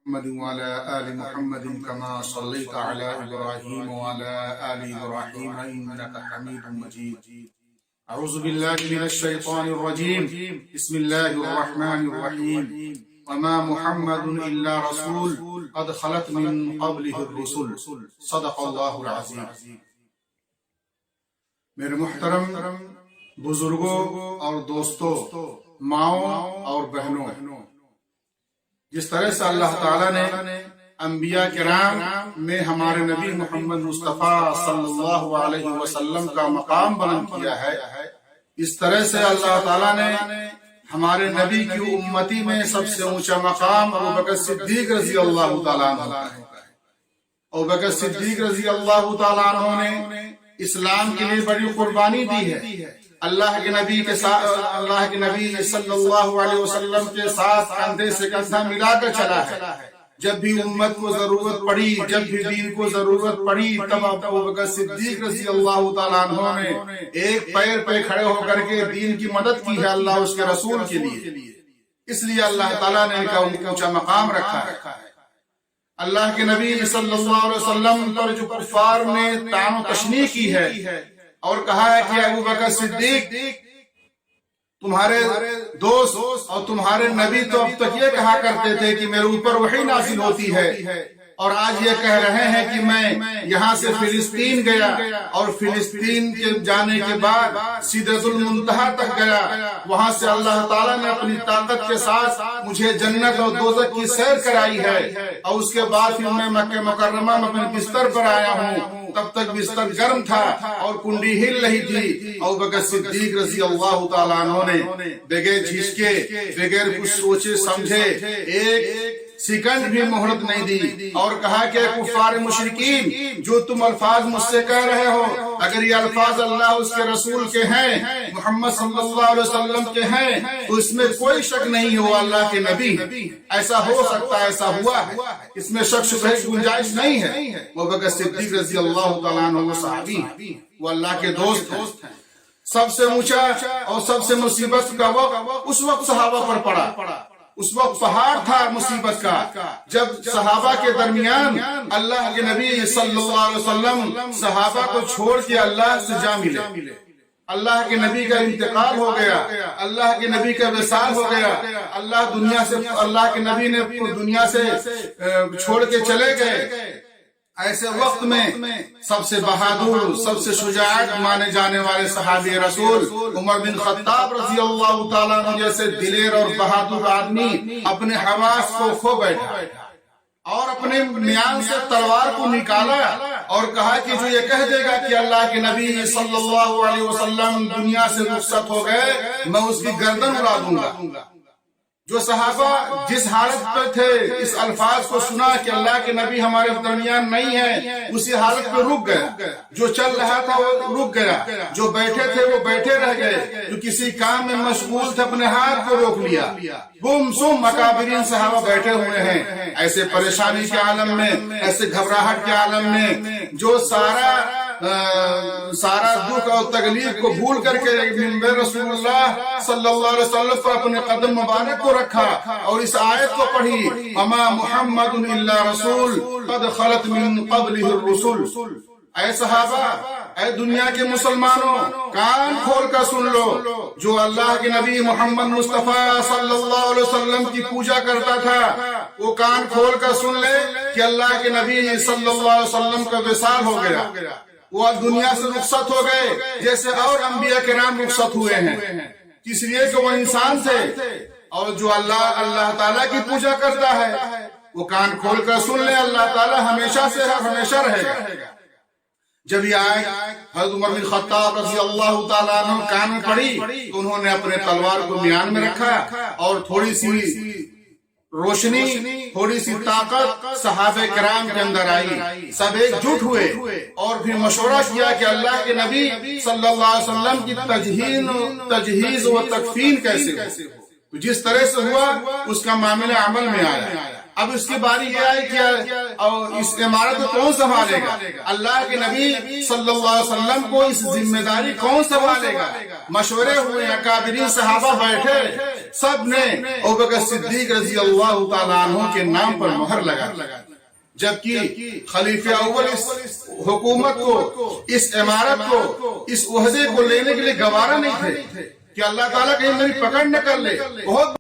محمد وعلى آل محمد كما صليت على إبراهيم وعلى آل إبراهيم إنك حميد مجيد. أعوذ بالله من الشيطان الرجيم. بسم الله الرحمن الرحيم. وما محمد إلا رسول قد خلت من قبله الرسل. صدق الله العظيم. میرے محترم بزرگوں اور دوستوں، ماؤں اور بہنوں، جس طرح سے اللہ تعالیٰ نے انبیاء کرام میں ہمارے نبی محمد مصطفیٰ صلی اللہ علیہ وسلم کا مقام بلند کیا ہے، اس طرح سے اللہ تعالیٰ نے ہمارے نبی کی امتی میں سب سے اونچا مقام ابوبکر صدیق رضی اللہ تعالیٰ عنہ ہے. ابوبکر صدیق رضی اللہ تعالیٰ عنہ نے اسلام کے لیے بڑی قربانی دی ہے. اللہ کے نبی کے ساتھ، اللہ کے نبی صلی اللہ علیہ وسلم کے ساتھ کندھے سے کندھا ملا کر چلا ہے. جب بھی امت کو ضرورت پڑی، جب بھی دین کو ضرورت پڑی، تب ابوبکر صدیق رضی اللہ تعالیٰ عنہ نے ایک پیر پہ کھڑے ہو کر کے دین کی مدد کی ہے اللہ اس کے رسول کے لیے. اس لیے اللہ تعالیٰ نے ان کا اونچا مقام رکھا ہے. اللہ کے نبی صلی اللہ علیہ وسلم پر جو کفار نے طعن و تشنیع کی ہے اور کہا ہے کہ ابوبکر صدیق تمہارے دوست اور تمہارے نبی تو اب تک یہ کہا کرتے تھے کہ میرے اوپر وحی نازل ہوتی ہے، اور آج یہ کہہ رہے ہیں کہ میں یہاں سے فلسطین گیا اور فلسطین کے جانے کے بعد سدرۃ المنتہا تک گیا، وہاں سے اللہ تعالیٰ نے اپنی طاقت کے ساتھ مجھے جنت اور دوزخ کی سیر کرائی ہے، اور اس کے بعد پھر میں مکہ مکرمہ میں اپنے بستر پر آیا ہوں. تب تک بستر گرم تھا اور کنڈی ہل رہی تھی. ابوبکر صدیق رضی اللہ تعالیٰ عنہ نے بغیر جھجکے، بغیر کچھ سوچے سمجھے ایک سیکنڈ بھی مہلت نہیں دی اور کہا کہ کفار مشرکین، جو تم الفاظ مجھ سے کہہ رہے ہو، اگر یہ الفاظ اللہ اس کے رسول کے ہیں، محمد صلی اللہ علیہ وسلم کے ہیں، تو اس میں کوئی شک نہیں ہو اللہ کے نبی. ایسا ہو سکتا ہے، ایسا ہوا ہے، اس میں شک شبہ کی گنجائش نہیں ہے. ابوبکر صدیق رضی اللہ تعالیٰ عنہ وہ صحابی ہیں، وہ اللہ کے دوست ہیں. سب سے اونچا اور سب سے مصیبت کا وقت اس وقت صحابہ پر پڑا. اس وقت پہاڑ تھا مصیبت کا، جب صحابہ کے درمیان اللہ کے نبی صلی اللہ علیہ وسلم صحابہ کو چھوڑ کے اللہ سے جا ملے. اللہ کے نبی کا انتقال ہو گیا، اللہ کے نبی کا وصال ہو گیا، اللہ کے نبی نے دنیا سے چھوڑ کے چلے گئے. ایسے وقت میں سب سے بہادر، سب سے شجاعت مانے جانے والے صحابی رسول عمر بن خطاب رضی اللہ تعالیٰ عنہ جیسے دلیر اور بہادر آدمی اپنے حواس کو کھو بیٹھا اور اپنے میان سے تلوار کو نکالا اور کہا کہ جو یہ کہہ دے گا کہ اللہ کے نبی صلی اللہ علیہ وسلم دنیا سے رخصت ہو گئے، میں اس کی گردن اڑا دوں گا. جو صحابہ جس حالت پہ تھے اس الفاظ کو سنا کہ اللہ کے نبی ہمارے درمیان نہیں ہے، اسی حالت پہ رک گئے. جو چل رہا تھا وہ رک گیا، جو بیٹھے تھے وہ بیٹھے رہ گئے، جو کسی کام میں مشغول تھے اپنے ہاتھ کو روک لیا. گم سم مکابرین صحابہ بیٹھے ہوئے ہیں ایسے پریشانی کے عالم میں، ایسے گھبراہٹ کے عالم میں، جو سارا دکھ اور تکلیف کو بھول کر کے منبر رسول اللہ صلی اللہ علیہ وسلم پر اپنے قدم مبارک کو رکھا اور اس آیت کو پڑھی، وما محمد الا رسول قد خلت من قبله الرسل. اے صحابہ، اے دنیا کے مسلمانوں، کان کھول کر سن لو. جو اللہ کے نبی محمد مصطفیٰ صلی اللہ علیہ وسلم کی پوجا کرتا تھا، وہ کان کھول کر سن لے کہ اللہ کے نبی صلی اللہ علیہ وسلم کا وصال ہو گیا، وہ دنیا سے رخصت ہو گئے جیسے اور انبیاء کرام رخصت ہوئے ہیں. اس لیے کہ وہ انسان تھے، اور جو اللہ تعالیٰ کی پوجا کرتا ہے وہ کان کھول کر سن لے، اللہ تعالیٰ ہمیشہ سے ہمیشہ رہے گا. جب یہ آیت حضرت عمر بن خطاب رضی اللہ تعالیٰ عنہ کان میں پڑی تو انہوں نے اپنے تلوار کو میان میں رکھا اور تھوڑی سی روشنی، تھوڑی سی طاقت صحابہ کرام کے اندر آئی. سب ایک جٹ ہوئے اور پھر مشورہ کیا کہ اللہ کے نبی صلی اللہ علیہ وسلم کی تجہیز و تکفین کیسے ہو. جس طرح سے ہوا اس کا معاملہ عمل میں آیا. اب اس کی باری یہ آئی کہ اور اس عمارت کو کون سنبھالے گا؟ اللہ کے نبی صلی اللہ علیہ وسلم کو اس ذمہ داری کون سنبھالے گا؟ مشورے ہوئے، اکابرین صحابہ بیٹھے، سب نے ابوبکر صدیق رضی اللہ تعالیٰ عنہ کے نام پر مہر لگا، جبکہ خلیفہ اول اس حکومت کو، اس عمارت کو، اس عہدے کو لینے کے لیے گوارا نہیں تھے کہ اللہ تعالیٰ کہیں میری پکڑ نہ کر لے۔ بہت